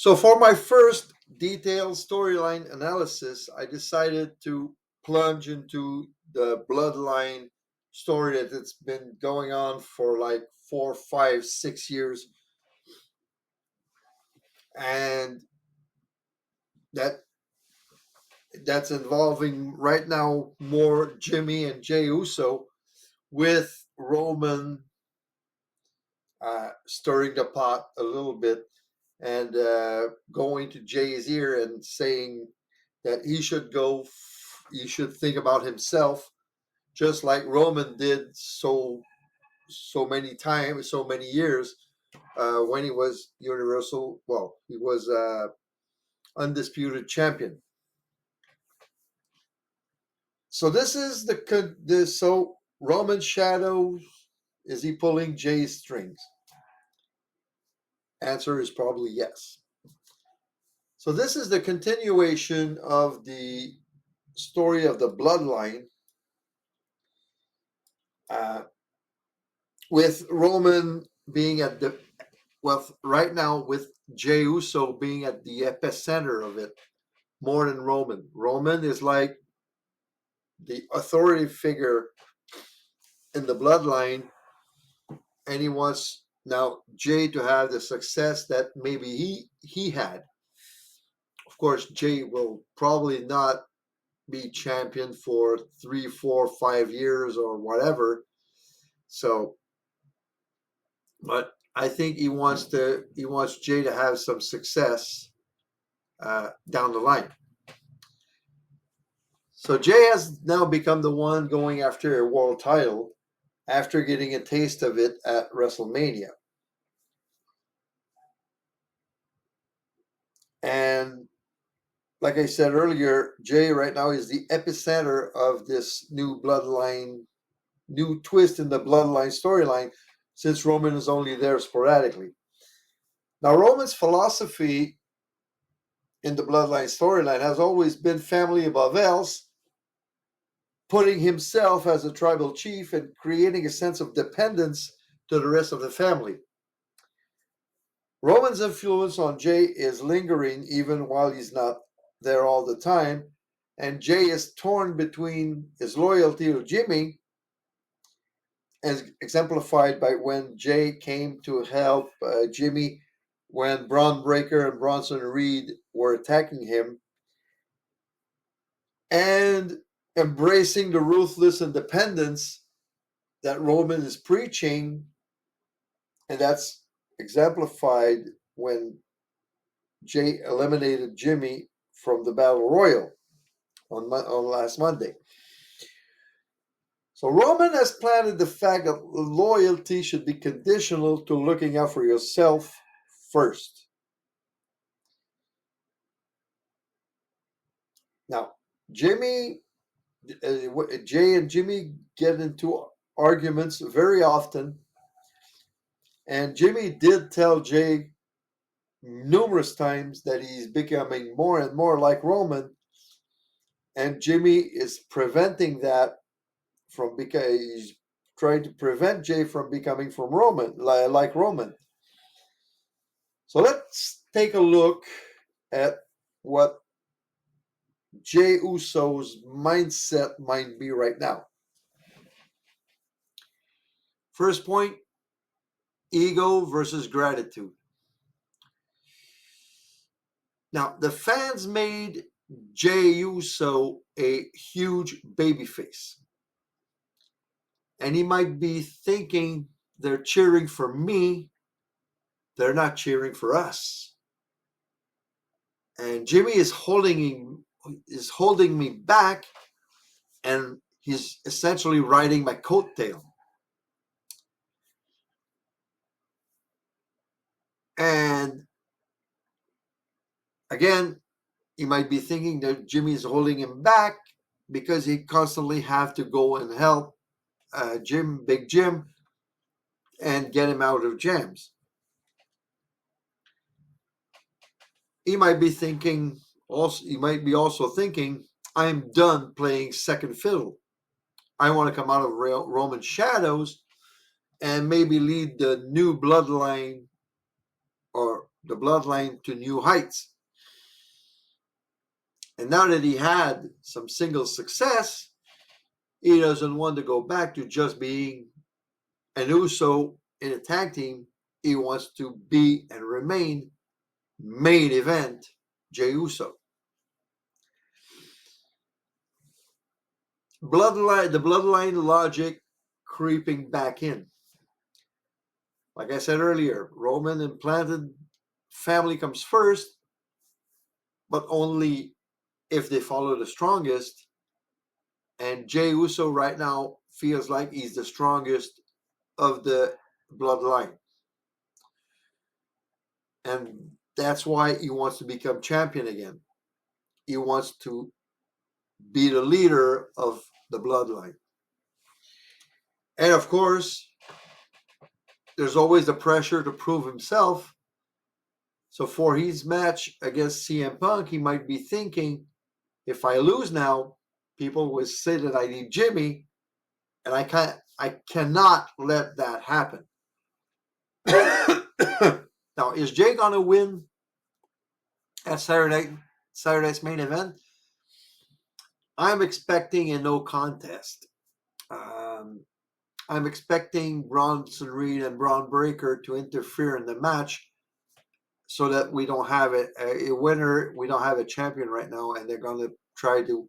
So for my first detailed storyline analysis, I decided to plunge into the Bloodline story that's been going on for like 4, 5, 6 years, and that that's involving right now more Jimmy and Jey Uso with Roman stirring the pot a little bit and going to Jay's ear and saying that he should think about himself, just like Roman did so many times, so many years when he was Universal. Well, he was undisputed champion. So this is so Roman shadows. Is he pulling Jay's strings? Answer is probably yes. So this is the continuation of the story of the Bloodline, uh, with Roman being at the right now with Jey Uso being at the epicenter of it more than Roman. Roman is like the authority figure in the Bloodline, and he wants now Jey to have the success that maybe he had. Of course, Jey will probably not be champion for 3, 4, 5 years or whatever. So, but I think he wants Jey to have some success down the line. So Jey has now become the one going after a world title after getting a taste of it at WrestleMania. And like I said earlier, Jey right now is the epicenter of this new twist in the Bloodline storyline, since Roman is only there sporadically. Now, Roman's philosophy in the Bloodline storyline has always been family above else, putting himself as a tribal chief and creating a sense of dependence to the rest of the family. Roman's influence on Jey is lingering even while he's not there all the time, and Jey is torn between his loyalty to Jimmy, as exemplified by when Jey came to help Jimmy when Braun Breaker and Bronson Reed were attacking him, and embracing the ruthless independence that Roman is preaching, and that's exemplified when Jey eliminated Jimmy from the Battle Royal on last Monday. So Roman has planted the fact that loyalty should be conditional to looking out for yourself first. Now, Jey and Jimmy get into arguments very often, and Jimmy did tell Jey numerous times that he's becoming more and more like Roman, and Jimmy is preventing that because he's trying to prevent Jey from becoming like Roman. So let's take a look at what Jey Uso's mindset might be right now. First point, ego versus gratitude. Now, the fans made Jey Uso a huge babyface. And he might be thinking they're cheering for me, they're not cheering for us. And Jimmy is holding me back, and he's essentially riding my coattail. And again, he might be thinking that Jimmy is holding him back because he constantly have to go and help Big Jim, and get him out of jams. He might be also thinking, I'm done playing second fiddle. I want to come out of Roman shadows and maybe lead the new Bloodline, or the Bloodline to new heights. And now that he had some single success, he doesn't want to go back to just being an Uso in a tag team. He wants to be and remain main event Jey Uso. The Bloodline logic creeping back in. Like I said earlier, Roman implanted family comes first, but only if they follow the strongest. And Jey Uso right now feels like he's the strongest of the Bloodline. And that's why he wants to become champion again. He wants to be the leader of the Bloodline. And of course, there's always the pressure to prove himself. So for his match against CM Punk, he might be thinking, if I lose now, people will say that I need Jimmy, and I cannot let that happen. Now, is Jey gonna win at Saturday's main event? I'm expecting a no contest. I'm expecting Bronson Reed and Braun Breaker to interfere in the match so that we don't have a winner. We don't have a champion right now, and they're going to try to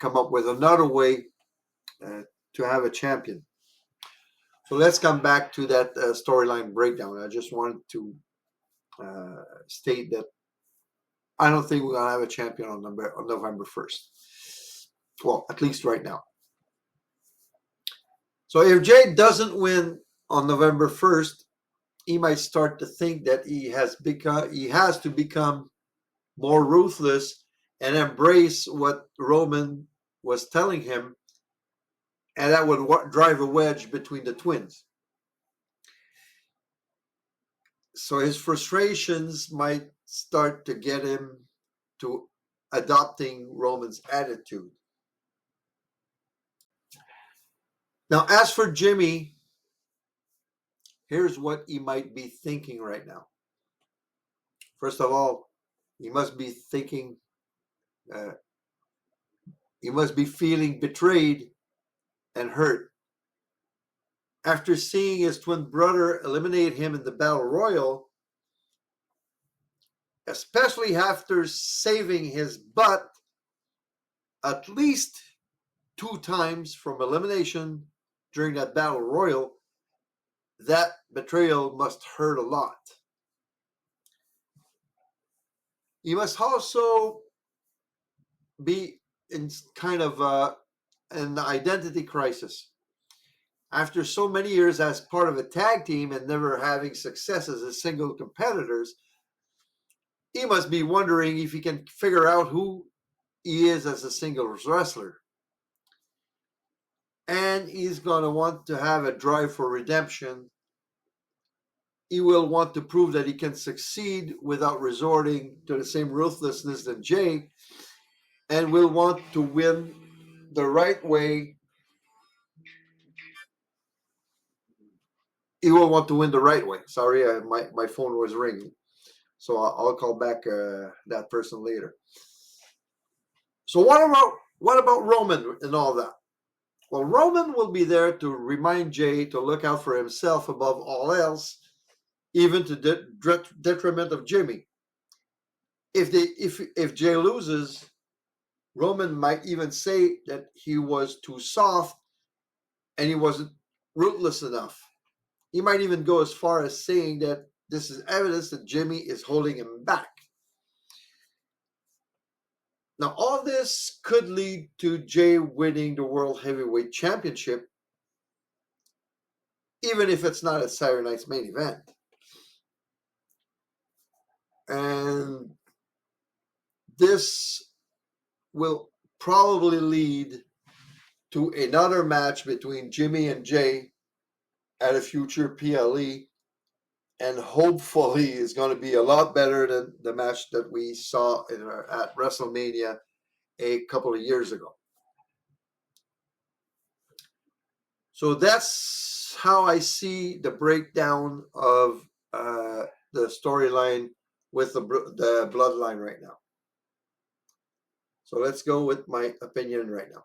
come up with another way to have a champion. So let's come back to that storyline breakdown. I just wanted to state that I don't think we're going to have a champion on November 1st. Well, at least right now. So if Jey doesn't win on November 1st, he might start to think that he has to become more ruthless and embrace what Roman was telling him, and that would drive a wedge between the twins. So his frustrations might start to get him to adopting Roman's attitude. Now, as for Jimmy, here's what he might be thinking right now. First of all, he must be thinking, he must be feeling betrayed and hurt. After seeing his twin brother eliminate him in the Battle Royal, especially after saving his butt at least 2 times from elimination during that Battle Royal, that betrayal must hurt a lot. He must also be in kind of an identity crisis. After so many years as part of a tag team and never having success as a single competitors, he must be wondering if he can figure out who he is as a singles wrestler. And he's going to want to have a drive for redemption. He will want to prove that he can succeed without resorting to the same ruthlessness than Jey, and will want to win the right way. He will want to win the right way. Sorry, my phone was ringing. So I'll call back that person later. So what about Roman and all that? Well, Roman will be there to remind Jey to look out for himself above all else, even to detriment of Jimmy. If Jey loses, Roman might even say that he was too soft and he wasn't ruthless enough. He might even go as far as saying that this is evidence that Jimmy is holding him back. Now, all this could lead to Jey winning the World Heavyweight Championship, even if it's not at Saturday night's main event. And this will probably lead to another match between Jimmy and Jey at a future PLE, and hopefully it's going to be a lot better than the match that we saw at WrestleMania a couple of years ago. So that's how I see the breakdown of the the storyline with the Bloodline right now. So let's go with my opinion right now.